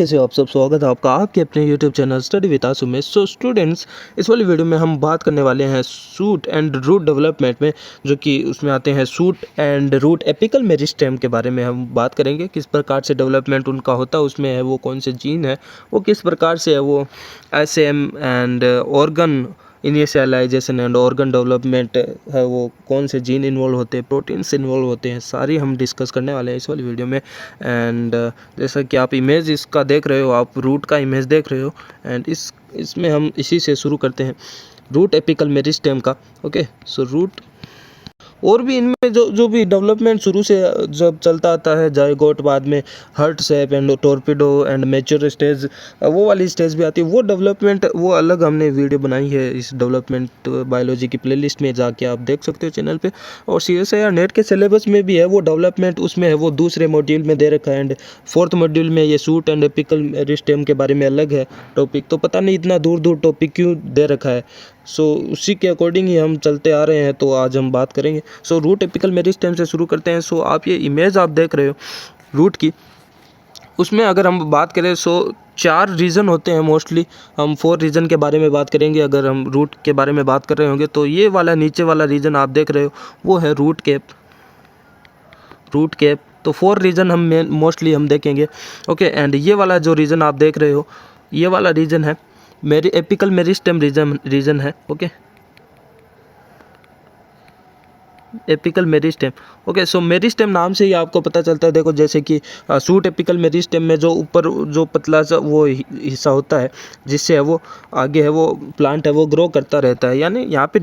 कैसे हो आप सब। स्वागत है आपका आपके अपने YouTube चैनल स्टडी विद आसू में। सो स्टूडेंट्स, इस वाली वीडियो में हम बात करने वाले हैं सूट एंड रूट डेवलपमेंट में, जो कि उसमें आते हैं shoot and root apical meristem के बारे में हम बात करेंगे। किस प्रकार से डेवलपमेंट उनका होता है, उसमें है वो कौन से जीन है, वो किस प्रकार से है वो SM and organ initialization and organ development है, वो कौन से जीन इन्वॉल्व होते हैं, प्रोटीन्स इन्वॉल्व होते हैं, सारी हम डिस्कस करने वाले हैं इस वाली वीडियो में। एंड जैसा कि आप इमेज इसका देख रहे हो, आप रूट का इमेज देख रहे हो, एंड इसमें हम इसी से शुरू करते हैं रूट एपिकल मेरिस्टेम का। ओके, सो रूट और भी इनमें जो भी डेवलपमेंट शुरू से जब चलता आता है, जायगोट, बाद में heart shape and torpedo and mature stage, वो वाली स्टेज भी आती है। वो डेवलपमेंट वो अलग हमने वीडियो बनाई है इस डेवलपमेंट बायोलॉजी की प्लेलिस्ट में, जाके आप देख सकते हो चैनल पे। और CSIR नेट के सिलेबस में भी है वो डेवलपमेंट, उसमें है वो दूसरे मॉड्यूल में दे रखा है। एंड फोर्थ मॉड्यूल में ये सूट एंड एपिकल मेरिस्टेम के बारे में अलग है टॉपिक। तो पता नहीं इतना दूर दूर टॉपिक क्यों दे रखा है। सो उसी के अकॉर्डिंग ही हम चलते आ रहे हैं, तो आज हम बात करेंगे। सो रूट एपिकल मेरिस्टेम से शुरू करते हैं। सो आप ये इमेज आप देख रहे हो रूट की, उसमें अगर हम बात करें सो 4 रीज़न होते हैं मोस्टली। हम 4 रीज़न के बारे में बात करेंगे। अगर हम रूट के बारे में बात कर रहे होंगे तो ये वाला नीचे वाला रीज़न आप देख रहे हो वो है रूट कैप। तो 4 रीज़न हम मोस्टली हम देखेंगे। ओके, एंड ये वाला जो रीज़न आप देख रहे हो, ये वाला रीज़न है मेरी एपिकल मेरिस्टेम रीजन है। Okay, apical meristem. ओके, सो मेरिस्टेम नाम से ही आपको पता चलता है। देखो, जैसे कि सूट एपिकल मेरिस्टेम में जो ऊपर जो पतला सा वो हिस्सा होता है, जिससे है वो आगे है वो प्लांट है वो ग्रो करता रहता है। यानी यहाँ पे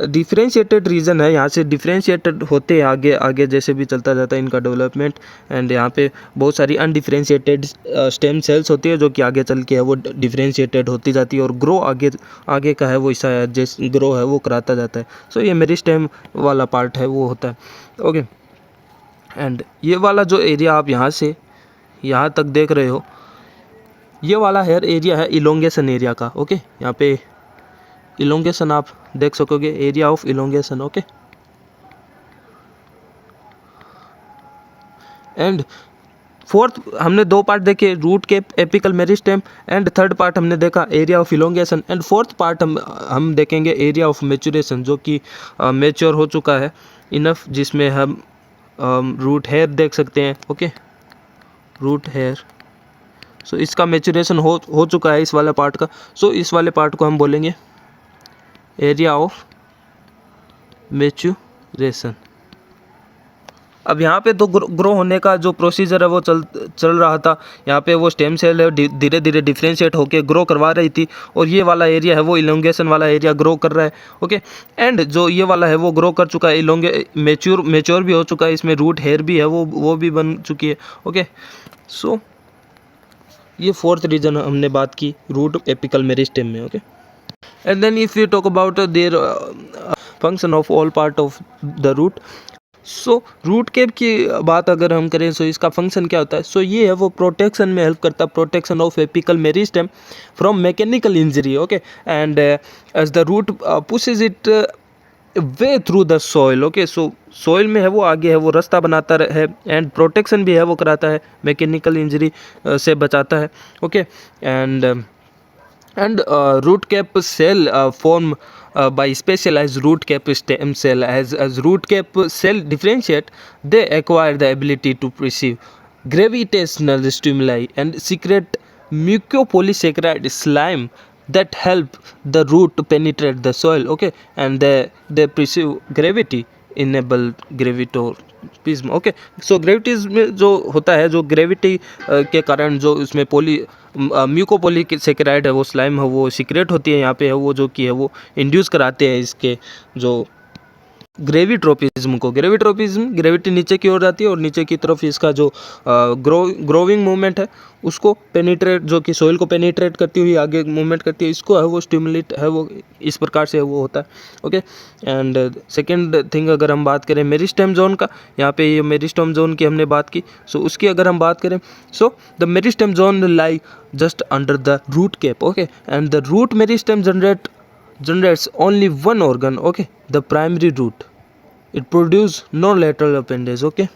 डिफरेंशिएटेड रीजन है, यहाँ से डिफरेंशिएटेड होते हैं आगे आगे जैसे भी चलता जाता है इनका डेवलपमेंट। एंड यहाँ पे बहुत सारी अनडिफरेंशिएटेड स्टेम सेल्स होती है जो कि आगे चल के है वो डिफरेंशिएटेड होती जाती है, और ग्रो आगे का है वो हिस्सा है जैसे ग्रो है वो कराता जाता है। सो ये मेरिस्टेम वाला पार्ट है वो होता है। ओके, एंड ये वाला जो एरिया आप यहाँ से यहाँ तक देख रहे हो, ये वाला हेयर एरिया है इलोंगेशन एरिया का। ओके, यहाँ पे इलोंगेशन आप देख सकोगे, area of elongation. Okay, and fourth हमने 2 पार्ट देखे, रूट के apical meristem, and third part हमने देखा area of elongation, and fourth part हम देखेंगे एरिया ऑफ मेचुरेशन, जो कि मेच्योर हो चुका है इनफ, जिसमें हम रूट हेयर देख सकते हैं। ओके, रूट हेयर, सो इसका मेचुरेशन हो चुका है इस वाले पार्ट का। सो इस वाले पार्ट को हम बोलेंगे एरिया ऑफ मेचुरेशन। अब यहाँ पे तो ग्रो होने का जो प्रोसीजर है वो चल रहा था। यहाँ पे वो स्टेम सेल है धीरे धीरे डिफरेंशिएट होके ग्रो करवा रही थी, और ये वाला एरिया है वो इलोंगेशन वाला एरिया ग्रो कर रहा है। ओके, एंड जो ये वाला है वो ग्रो कर चुका है, मेच्योर भी हो चुका है, इसमें रूट हेयर भी है वो भी बन चुकी है। ओके, सो ये फोर्थ रीजन हमने बात की रूट एपिकल मेरिस्टेम में। Okay, and then if you talk about their function of all part of the root, so root cap की बात अगर हम करें सो इसका फंक्शन क्या होता है। सो ये है वो प्रोटेक्शन में हेल्प करता है, protection of apical meristem from mechanical injury. Okay, and as the root pushes it way through the soil. Okay, so soil में है वो आगे है वो रास्ता बनाता है, एंड प्रोटेक्शन भी है वो कराता है, मैकेनिकल इंजरी से बचाता है। Okay, and root cap cell form by specialized root cap stem cell. As root cap cell differentiate, they acquire the ability to perceive gravitational stimuli and secrete mucopolysaccharide slime that help the root to penetrate the soil. Okay, and they perceive gravity, enable gravitropism. Okay, so gravitropism जो होता है, जो gravity के कारण जो उसमें म्यूकोपोलीसैकेराइड है वो स्लाइम है वो सीक्रेट होती है यहाँ पे है वो, जो कि है वो इंड्यूस कराते हैं इसके जो ग्रेविट्रोपिज्म को। ग्रेविटी नीचे की ओर जाती है, और नीचे की तरफ इसका जो ग्रोविंग मूवमेंट है उसको पेनिट्रेट, जो कि सोइल को पेनिट्रेट करती हुई आगे मूवमेंट करती है, इसको है वो स्टिमुलेट है वो इस प्रकार से वो होता है। ओके, एंड सेकेंड थिंग अगर हम बात करें मेरिस्टेम जोन का, यहाँ पे ये मेरिस्टेम जोन की हमने बात की। सो उसकी अगर हम बात करें, so the meristem zone lie just under the root cap. Okay, and the root meristem generates only one organ. Okay, the primary root. It produces no lateral appendage. Okay,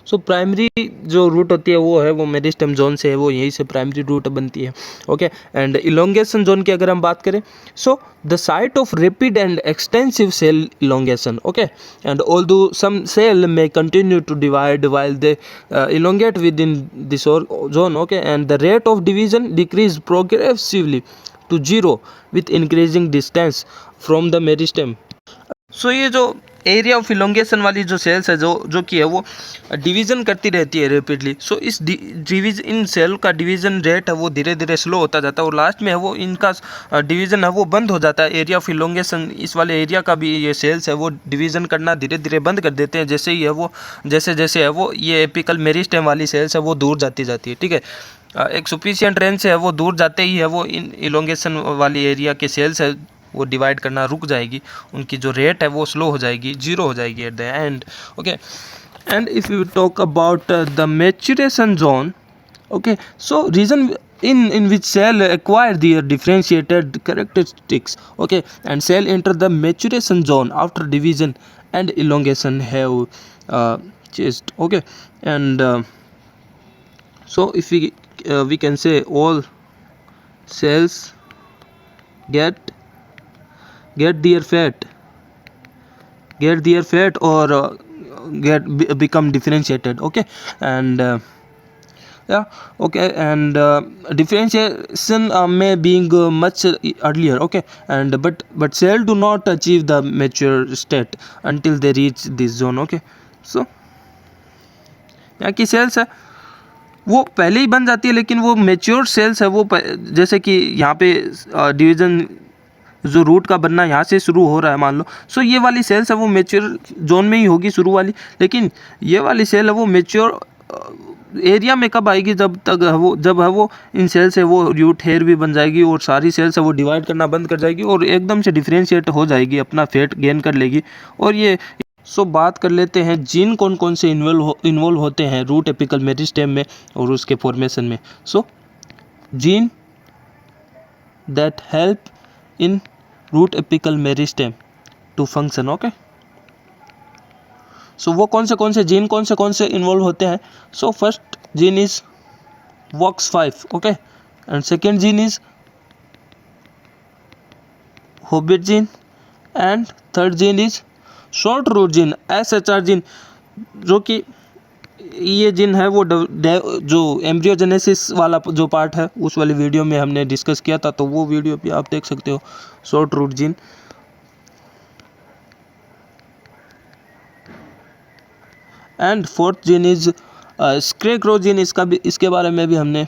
so primary जो root होती है वो है वो meristem zone से है, वो यहीं से प्राइमरी रूट बनती है। ओके, एंड इलोंगेशन जोन की अगर हम बात करें, so the site of rapid and extensive cell elongation. Okay, and although some cell may continue to divide while they elongate within this zone. Okay, and the rate of division decrease progressively to zero with increasing distance from the meristem. सो ये जो area of elongation वाली जो sales है जो कि है वो division करती रहती है रैपिडली। सो इस इन सेल का डिवीज़न रेट है वो धीरे धीरे स्लो होता जाता है और लास्ट में है वो इनका डिवीज़न है वो बंद हो जाता है। एरिया ऑफ इलोंगेशन इस वाले एरिया का भी ये सेल्स है वो डिवीज़न करना धीरे धीरे बंद कर देते हैं, जैसे ही है वो जैसे है वो ये एपिकल मेरिस्टेम वाली सेल्स है वो दूर जाती है। ठीक है, एक सुफिशिएंट रेंज से है वो दूर जाते ही है वो इन इलोंगेशन वाली एरिया के सेल्स है वो डिवाइड करना रुक जाएगी, उनकी जो रेट है वो स्लो हो जाएगी, जीरो हो जाएगी at the end. Okay, and if you talk about the maturation zone, okay, so region in which cell acquire their differentiated characteristics, okay, and cell enter the maturation zone after division and elongation have changed. Okay, and so if we can say all cells get their fate or become differentiated. Okay, and yeah, okay, and differentiation may being much earlier. Okay, and but cell do not achieve the mature state until they reach this zone. Okay, so यहाँ की sales है वो पहले ही बन जाती है, लेकिन वो मेच्योर सेल्स है वो जैसे कि यहाँ पे डिवीज़न जो रूट का बनना यहाँ से शुरू हो रहा है मान लो, सो ये वाली सेल्स है वो मेच्योर जोन में ही होगी शुरू वाली, लेकिन ये वाली सेल है वो मेच्योर एरिया में कब आएगी, जब है वो इन सेल से वो रूट हेयर भी बन जाएगी और सारी सेल्स है वो डिवाइड करना बंद कर जाएगी और एकदम से डिफ्रेंशिएट हो जाएगी, अपना फेट गेन कर लेगी। और ये सो बात कर लेते हैं जीन कौन कौन से इन्वॉल्व होते हैं रूट एपिकल मेरिस्टेम में और उसके फॉर्मेशन में। So gene that help in root apical meristem to function. Okay, so वो कौन से जीन कौन से इन्वॉल्व होते हैं। So first gene is WOX5, okay, and second gene is hobbit gene and third gene is short root gene SHR gene, जो कि ये जीन है वो जो एम्ब्रियोजेनेसिस वाला जो पार्ट है उस वाली वीडियो में हमने डिस्कस किया था, तो वो वीडियो भी आप देख सकते हो, short root gene. And fourth gene is scarecrow gene, इसके बारे में भी हमने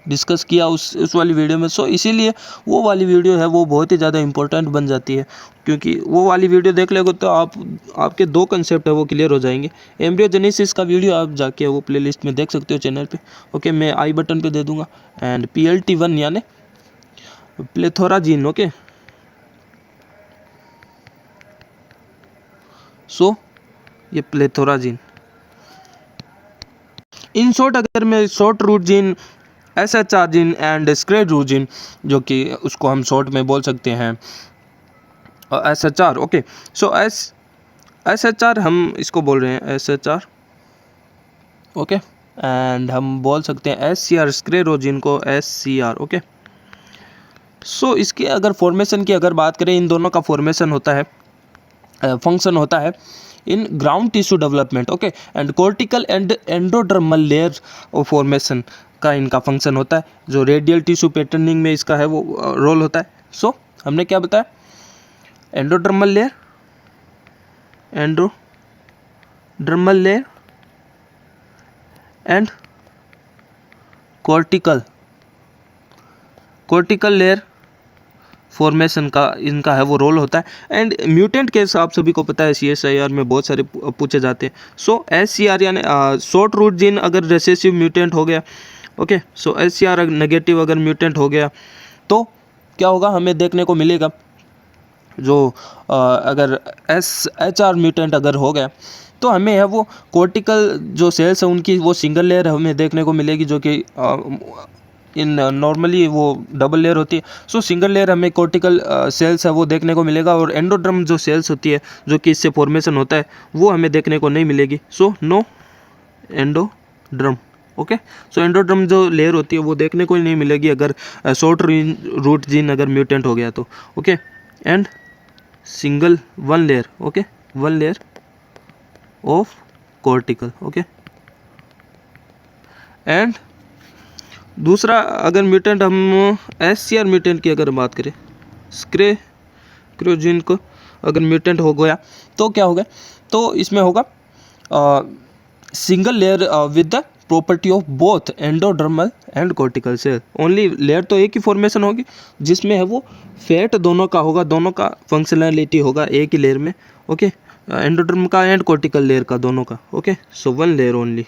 डिस्कस किया उस वाली वीडियो में। सो इसीलिए वो वाली वीडियो है वो बहुत ही ज़्यादा इंपॉर्टेंट बन जाती है, क्योंकि वो वाली वीडियो देख लेंगे तो आपके दो कंसेप्ट है वो क्लियर हो जाएंगे। एम्ब्रियोजेनेसिस का वीडियो आप जाके वो प्लेलिस्ट में देख सकते हो चैनल पे। ओके, मैं आई बटन पे दे दूंगा। एंड PLT1 यानी प्लेथोरा जीन। ओके, सो ये प्लेथोरा जीन। इन शॉर्ट अगर मैं short root gene, SHR gene and scared root gene, जो कि उसको हम शॉर्ट में बोल सकते हैं SHR। ओके, सो SHR हम इसको बोल रहे हैं SHR। ओके, एंड हम बोल सकते हैं SCR स्क्रेड जीन को SCR। ओके, सो इसके अगर फॉर्मेशन की अगर बात करें, इन दोनों का फॉर्मेशन होता है, फंक्शन होता है in ground tissue development. Okay, and cortical and endodermal layer formation का इनका फंक्शन होता है, जो रेडियल टिश्यू पैटर्निंग में इसका है वो रोल होता है। सो हमने क्या बताया, endodermal layer and cortical layer formation का इनका है वो रोल होता है। एंड म्यूटेंट केस आप सभी को पता है CSIR में बहुत सारे पूछे जाते हैं। सो SCR यानी शॉर्ट रूट जीन अगर रिसेसिव म्यूटेंट हो गया, ओके, सो SCR नेगेटिव अगर म्यूटेंट हो गया तो क्या होगा, हमें देखने को मिलेगा जो अगर SHR म्यूटेंट अगर हो गया तो हमें है वो कॉर्टिकल जो सेल्स है उनकी वो सिंगल लेयर हमें देखने को मिलेगी, जो कि इन नॉर्मली वो डबल लेयर होती है। सो सिंगल लेयर हमें कॉर्टिकल सेल्स है वो देखने को मिलेगा, और एंडोड्रम जो सेल्स होती है जो कि इससे फॉर्मेशन होता है वो हमें देखने को नहीं मिलेगी। So no endoderm. Okay, so endoderm जो लेयर होती है वो देखने को ही नहीं मिलेगी अगर शॉर्ट रूट जीन अगर म्यूटेंट हो गया तो। Okay, and single one layer, okay, one layer of cortical. Okay, and दूसरा अगर म्यूटेंट हम SCR म्यूटेंट की अगर बात करें, क्रोजीन को अगर म्यूटेंट हो गया तो क्या होगा, तो इसमें होगा single layer with the property of both endodermal and cortical cell. Only layer तो एक ही फॉर्मेशन होगी जिसमें है वो फैट दोनों का होगा, दोनों का फंक्शनैलिटी होगा एक ही लेयर में। ओके, एंडोडर्म का एंड कॉर्टिकल लेयर का दोनों का। Okay, so one layer only.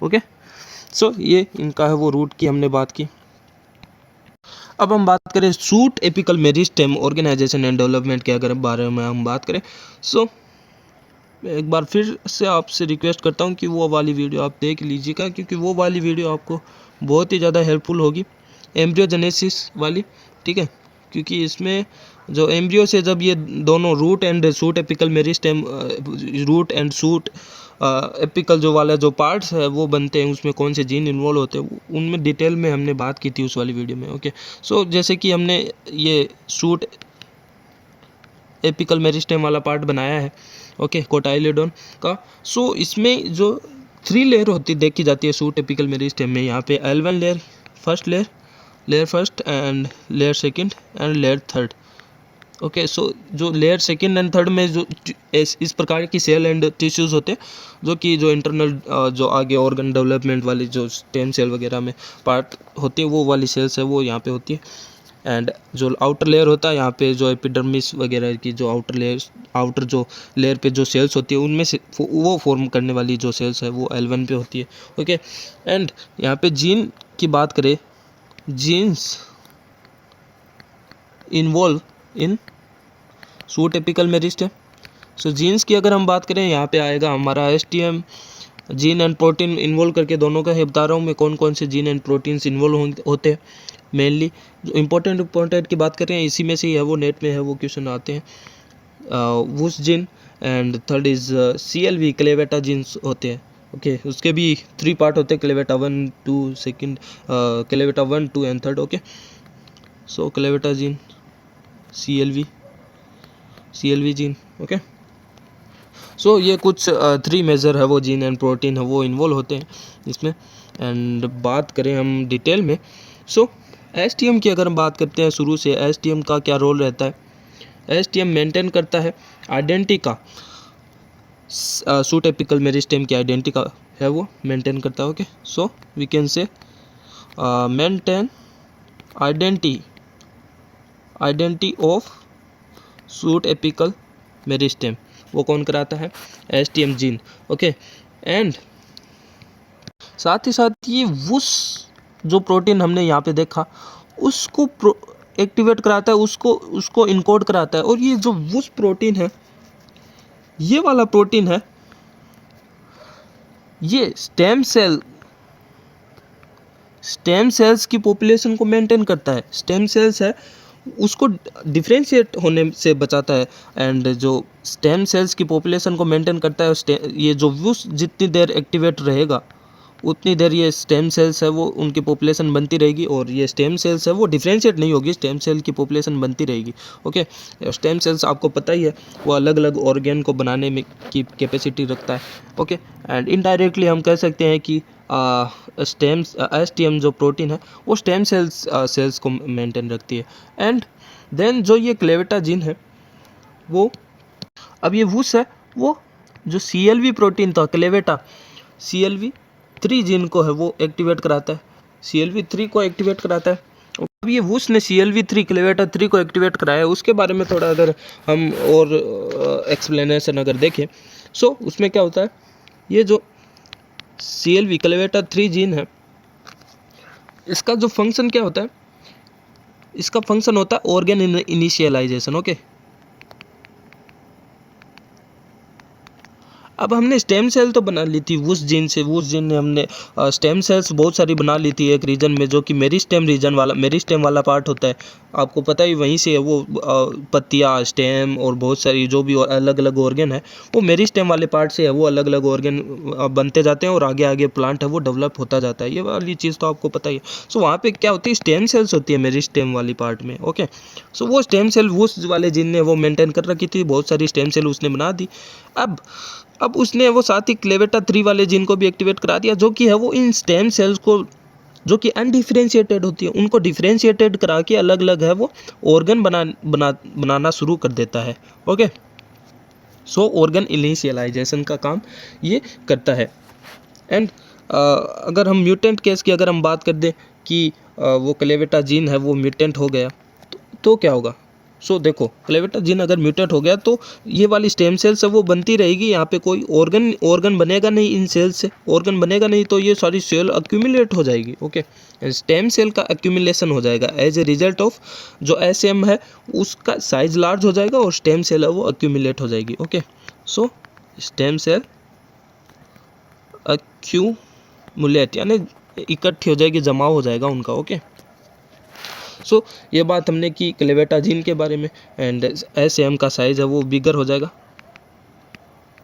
Okay, so ये इनका है वो रूट की हमने बात की। अब हम बात करें shoot apical meristem organization and development के अगर बारे में हम बात करें, सो एक बार फिर से आपसे रिक्वेस्ट करता हूँ कि वो वाली वीडियो आप देख लीजिएगा, क्योंकि वो वाली वीडियो आपको बहुत ही ज़्यादा हेल्पफुल होगी, एम्ब्रियोजेनेसिस वाली। ठीक है, क्योंकि इसमें जो एम्ब्रियो से जब ये दोनों root and shoot apical meristem, root and shoot apical जो वाला जो पार्ट्स है वो बनते हैं, उसमें कौन से जीन इन्वॉल्व होते हैं उनमें डिटेल में हमने बात की थी उस वाली वीडियो में। ओके, सो जैसे कि हमने ये शूट एपिकल मेरिस्टेम वाला पार्ट बनाया है, ओके, कोटाइलिडोन का। सो इसमें जो 3 लेयर होती देखी जाती है शूट एपिकल मेरिस्टेम में, यहाँ पे L1 layer, first layer first and layer second and layer third. Okay, so जो लेयर सेकंड एंड थर्ड में जो इस प्रकार की सेल एंड टिश्यूज़ होते हैं जो कि जो इंटरनल जो आगे ऑर्गन डेवलपमेंट वाली जो स्टेम सेल वगैरह में पार्ट होती है वो वाली सेल्स है वो यहाँ पे होती है। एंड जो आउटर लेयर होता है यहाँ पे जो एपिडर्मिस वगैरह की जो आउटर जो लेयर पे जो सेल्स होती है उनमें से वो फॉर्म करने वाली जो सेल्स है वो L1 पे होती है। ओके, एंड यहाँ पे जीन की बात करें, genes involve in shoot apical meristem. So genes की अगर हम बात करें यहाँ पे आएगा हमारा STM, gene and protein involve करके दोनों का है बता रहा हूँ मैं कौन कौन से जीन एंड प्रोटीन्स इन्वॉल्व होते हैं। मेनली जो इम्पोर्टेंट की बात करें इसी में से ही है वो, नेट में है वो क्वेश्चन आते हैं। वुस gene and third is CLV clavata genes होते हैं। ओके, उसके भी 3 पार्ट होते हैं, clavata 1 2 second, clavata 1 2 and third. Okay, so clavata gene, CLV gene. Okay, so ये कुछ 3 मेजर है वो जीन एंड प्रोटीन है वो इन्वॉल्व होते हैं इसमें। एंड बात करें हम डिटेल में, सो STM की अगर हम बात करते हैं शुरू से, STM का क्या रोल रहता है। STM मेंटेन करता है आइडेंटिटी का, शूट एपिकल मेरिस्टेम की आइडेंटिटी का है वो मेंटेन करता है। Okay, so we can say maintain identity of shoot apical meristem, वो कौन कराता है, STM जीन। ओके, एंड साथ ही साथ ये वुस जो प्रोटीन हमने यहाँ पे देखा उसको एक्टिवेट कराता है, उसको इनकोड कराता है। और ये जो वुस प्रोटीन है, ये वाला प्रोटीन है, ये स्टेम सेल्स की पॉपुलेशन को मेंटेन करता है। स्टेम सेल्स है उसको डिफ्रेंशिएट होने से बचाता है, एंड जो स्टेम सेल्स की पॉपुलेशन को मेंटेन करता है, ये जो वुस जितनी देर एक्टिवेट रहेगा उतनी देर ये स्टेम सेल्स है वो उनकी पॉपुलेशन बनती रहेगी, और ये स्टेम सेल्स है वो डिफ्रेंशिएट नहीं होगी, स्टेम सेल की पॉपुलेशन बनती रहेगी। ओके, स्टेम सेल्स आपको पता ही है वो अलग अलग ऑर्गेन को बनाने में की कैपेसिटी रखता है। ओके, एंड इनडायरेक्टली हम कह सकते हैं कि STM जो प्रोटीन है वो स्टेम सेल्स को मेंटेन रखती है। एंड देन जो ये क्लेवेटा जीन है वो, अब ये वुस है वो जो CLV प्रोटीन था क्लेवेटा, CLV3 जीन को है वो एक्टिवेट कराता है, CLV3 को एक्टिवेट कराता है। अब ये वुस ने CLV3 क्लेवेटा 3 को एक्टिवेट कराया है, उसके बारे में थोड़ा अगर हम और एक्सप्लेनेशन अगर देखें, सो उसमें क्या होता है, ये जो CLV क्लेवेटा 3 जीन है इसका जो फंक्शन क्या होता है, इसका फंक्शन होता है ऑर्गेन इनिशियलाइजेशन। ओके, अब हमने स्टेम सेल तो बना ली थी उस जीन से, उस जीन ने हमने स्टेम सेल्स बहुत सारी बना ली थी एक रीजन में, जो कि मेरिस्टेम रीजन वाला, मेरिस्टेम वाला पार्ट होता है, आपको पता ही, वहीं से वो पत्तियाँ, स्टेम और बहुत सारी जो भी अलग अलग ऑर्गन है वो मेरिस्टेम वाले पार्ट से है, वो अलग अलग ऑर्गन बनते जाते हैं और आगे आगे प्लांट है वो डेवलप होता जाता है, ये वाली चीज़ तो आपको पता ही है। सो वहाँ पे क्या होती है, स्टेम सेल्स होती है मेरिस्टेम वाली पार्ट में। ओके, सो वो स्टेम सेल उस वाले जीन ने वो मेंटेन कर रखी थी, बहुत सारी स्टेम सेल उसने बना दी। अब उसने वो साथ ही CLAVATA3 वाले जीन को भी एक्टिवेट करा दिया, जो कि है वो इन स्टेम सेल्स को, जो कि अनडिफरेंशिएटेड होती है, उनको डिफरेंशिएटेड करा के अलग अलग है वो ऑर्गन बनाना शुरू कर देता है। ओके, सो ऑर्गन इनिशियलाइजेशन का काम ये करता है। एंड अगर हम म्यूटेंट केस की अगर हम बात कर दें कि वो क्लेवेटा जीन है वो म्यूटेंट हो गया तो क्या होगा। सो देखो, क्लेवेटा जीन अगर म्यूटेंट हो गया तो ये वाली स्टेम सेल्स है वो बनती रहेगी, यहाँ पे कोई ऑर्गन बनेगा नहीं, इन सेल से ऑर्गन बनेगा नहीं, तो ये सारी सेल अक्यूमुलेट हो जाएगी। ओके, स्टेम सेल का एक्यूमुलेशन हो जाएगा एज ए रिजल्ट ऑफ जो SM है उसका साइज लार्ज हो जाएगा और स्टेम सेल है वो अक्यूमुलेट हो जाएगी। ओके, सो स्टेम सेल एक्यूमुलेट यानी इकट्ठी हो जाएगी, जमाव हो जाएगा उनका। ओके, सो ये बात हमने की क्लेवेटा जीन के बारे में। एंड SM का साइज़ है वो बिगर हो जाएगा,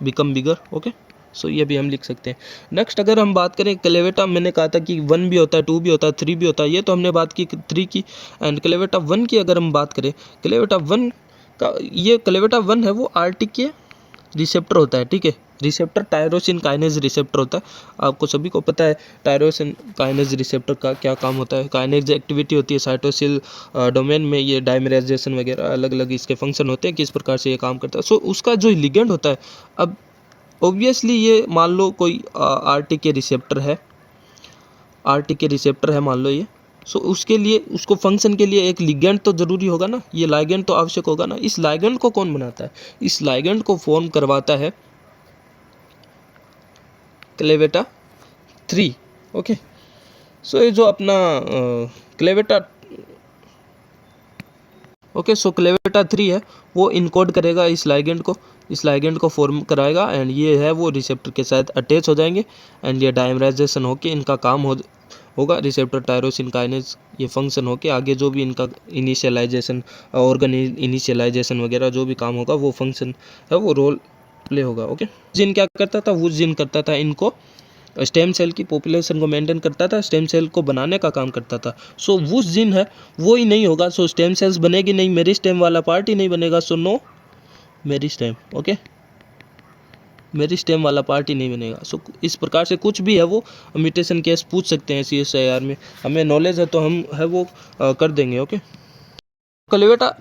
बिकम बिगर। ओके, सो ये भी हम लिख सकते हैं। नेक्स्ट अगर हम बात करें क्लेवेटा, मैंने कहा था कि 1 भी होता है, 2 भी होता है, 3 भी होता है, ये तो हमने बात की 3 की। एंड क्लेवेटा 1 की अगर हम बात करें, क्लेवेटा 1 का, ये क्लेवेटा 1 है वो RTK रिसेप्टर होता है। ठीक है, रिसेप्टर टायरोसिन काइनेज रिसेप्टर होता है, आपको सभी को पता है टायरोसिन काइनेज रिसेप्टर का क्या काम होता है। काइनेज एक्टिविटी होती है साइटोसिल डोमेन में, ये डायमेराइजेशन वगैरह अलग अलग इसके फंक्शन होते हैं, किस प्रकार से ये काम करता है। सो उसका जो लिगेंड होता है, अब ऑब्वियसली ये मान लो कोई RTK रिसेप्टर है, RTK रिसेप्टर है मान लो ये, सो उसके लिए, उसको फंक्शन के लिए एक लिगेंड तो ज़रूरी होगा ना, ये लाइगेंड तो आवश्यक होगा ना। इस लाइगेंड को कौन बनाता है, इस लाइगेंड को फॉर्म करवाता है क्लेवेटा 3। ओके, सो ये जो अपना क्लेवेटा, ओके, सो क्लेवेटा 3 है वो इनकोड करेगा इस लाइगेंड को फॉर्म कराएगा, एंड ये है वो रिसेप्टर के साथ अटैच हो जाएंगे, एंड ये डायमराइजेशन होके इनका काम होगा रिसेप्टर टायरोसिन काइनेज, ये फंक्शन होके आगे जो भी इनका इनिशियलाइजेशन, ऑर्गन इनिशियलाइजेशन वगैरह जो भी काम होगा वो फंक्शन है वो रोल प्ले होगा। ओके, जिन क्या करता था, वो जिन करता था इनको स्टेम सेल की पॉपुलेशन को मेंटेन करता था, स्टेम सेल को बनाने का काम करता था। सो वो जिन है वो ही नहीं होगा, सो स्टेम सेल्स बनेगी नहीं, मेरिस्टेम वाला पार्ट ही नहीं बनेगा, so no meristem. Okay, meristem वाला पार्ट ही नहीं बनेगा। सो इस प्रकार से कुछ भी है वो म्यूटेशन केस पूछ सकते हैं CSIR में, हमें नॉलेज है तो हम है वो कर देंगे। ओके, क्लेवेटा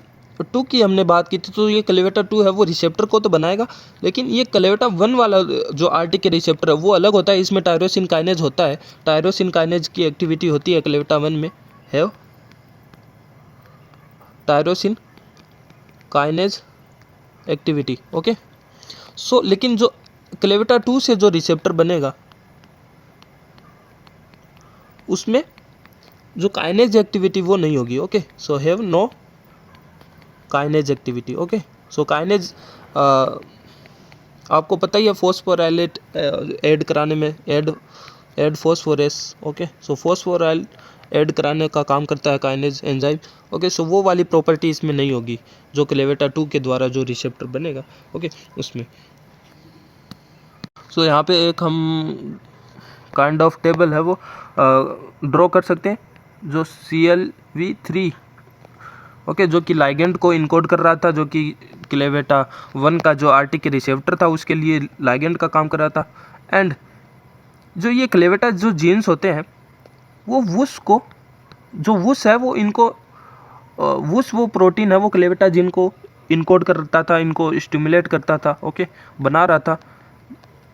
2 की हमने बात की थी, तो ये क्लेवेटा 2 है वो रिसेप्टर को तो बनाएगा, लेकिन ये क्लेवेटा 1 वाला जो RTK रिसेप्टर है वो अलग होता है, इसमें टायरोसिन काइनेज होता है, टायरोसिन काइनेज की एक्टिविटी होती है क्लेवेटा 1 में, है टायरोसिन काइनेज एक्टिविटी। ओके, सो लेकिन जो क्लेवेटा 2 से जो रिसेप्टर बनेगा उसमें जो काइनेज एक्टिविटी वो नहीं होगी। Okay, so have no kinase activity. Okay, so kinase आपको पता ही है फॉस्फोराइलेट ऐड कराने में, add phosphorus. Okay, so phosphoryl add कराने का काम करता है काइनेज एंजाइम। ओके, सो वो वाली प्रॉपर्टी इसमें नहीं होगी जो क्लेवेटा 2 के द्वारा जो रिसेप्टर बनेगा। ओके, उसमें सो यहाँ पे एक हम काइंड ऑफ टेबल है वो ड्रॉ कर सकते हैं, जो CLV3 ओके, जो कि लाइगेंड को इनकोड कर रहा था, जो कि क्लेवेटा 1 का जो RTK रिसेप्टर था उसके लिए लाइगेंड का काम कर रहा था। एंड जो ये क्लेवेटा जो जीन्स होते हैं वो वुस को, जो वुस है वो इनको वुस वो प्रोटीन है वो क्लेवेटा जीन को इनकोड करता था, इनको स्टिमुलेट करता था। ओके, बना रहा था।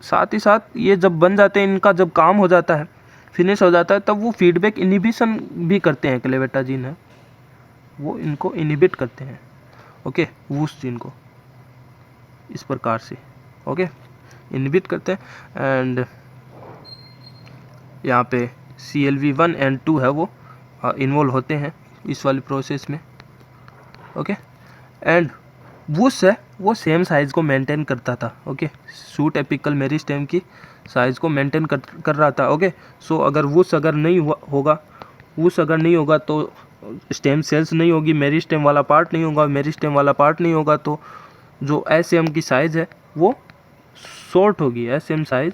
साथ ही साथ ये जब बन जाते हैं, इनका जब काम हो जाता है, फिनिश हो जाता है, तब वो फीडबैक इनिबिशन भी करते हैं, क्लेवेटा जीन है वो इनको इनिबिट करते हैं। ओके, वुस जीन को इस प्रकार से ओके इनिबिट करते हैं। एंड यहाँ पे CLV1 एंड 2 है वो इन्वॉल्व होते हैं इस वाली प्रोसेस में। ओके, एंड वुस है वो सेम साइज़ को मेंटेन करता था। ओके, शूट एपिकल मेरिस्टेम की साइज़ को मेंटेन कर रहा था। ओके, सो अगर वुस अगर नहीं होगा तो स्टेम सेल्स नहीं होगी, मेरिस्टेम वाला पार्ट नहीं होगा, मेरिस्टेम वाला पार्ट नहीं होगा तो जो एसएम की साइज़ है वो शॉर्ट होगी, एसएम साइज़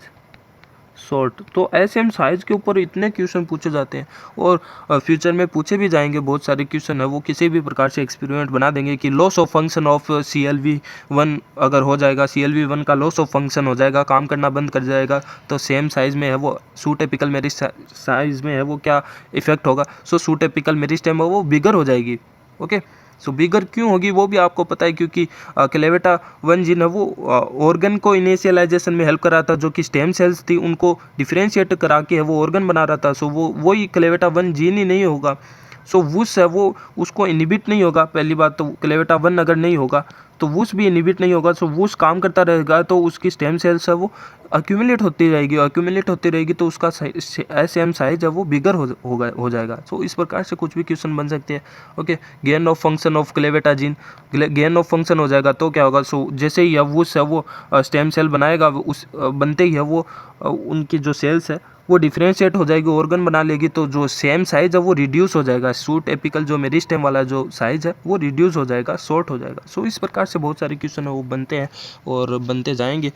शॉर्ट। तो एसएम साइज़ के ऊपर इतने क्वेश्चन पूछे जाते हैं और फ्यूचर में पूछे भी जाएंगे। बहुत सारे क्वेश्चन है वो किसी भी प्रकार से एक्सपेरिमेंट बना देंगे कि loss of function of CLV1 अगर हो जाएगा, CLV1 का लॉस ऑफ फंक्शन हो जाएगा, काम करना बंद कर जाएगा, तो सेम साइज़ में है वो सूट एपिकल मेरिस्टेम साइज़ में है वो क्या इफेक्ट होगा। सो सूट एपिकल मेरिस्टेम है वो बिगर हो जाएगी। ओके, सो बिगर क्यों होगी वो भी आपको पता है, क्योंकि CLAVATA1 जीन है वो ऑर्गन को इनिशियलाइजेशन में हेल्प कर रहा था, जो कि स्टेम सेल्स थी उनको डिफरेंशिएट करा के है वो ऑर्गन बना रहा था। सो वो वही CLAVATA1 जीन ही नहीं होगा, सो वुस है वो उसको इनिबिट नहीं होगा। पहली बात तो CLAVATA1 अगर नहीं होगा तो वुस भी इनिबिट नहीं होगा, सो वुस काम करता रहेगा तो उसकी स्टेम सेल्स है वो अक्यूमुलेट होती रहेगी तो उसका एसएम साइज है वो बिगर हो जाएगा। सो इस प्रकार से कुछ भी क्वेश्चन बन सकते हैं। Okay, gain of function of clavata gene, gain of function हो जाएगा तो क्या होगा। सो जैसे ही वो स्टेम सेल बनाएगा, उस बनते ही है वो उनकी जो सेल्स है वो डिफ्रेंशिएट हो जाएगी, ऑर्गन बना लेगी, तो जो सेम साइज है वो रिड्यूस हो जाएगा। सूट एपिकल जो मेरिस्टेम वाला जो साइज है वो रिड्यूस हो जाएगा, शॉर्ट हो जाएगा। सो इस प्रकार से बहुत सारे क्वेश्चन है वो बनते हैं और बनते जाएंगे।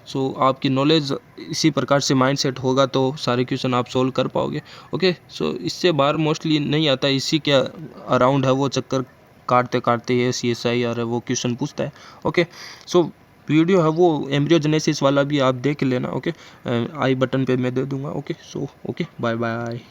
सो आपकी नॉलेज इसी प्रकार से माइंड सेट होगा तो सारे क्वेश्चन आप सोल्व कर पाओगे। ओके, सो इससे बाहर मोस्टली नहीं आता, इसी के अराउंड है वो चक्कर काटते काटते ये CSI और वो क्वेश्चन पूछता है। ओके, सो वीडियो है वो एम्ब्रियोजेनेसिस वाला भी आप देख लेना। ओके, आई बटन पे मैं दे दूंगा। Okay, so okay, bye bye.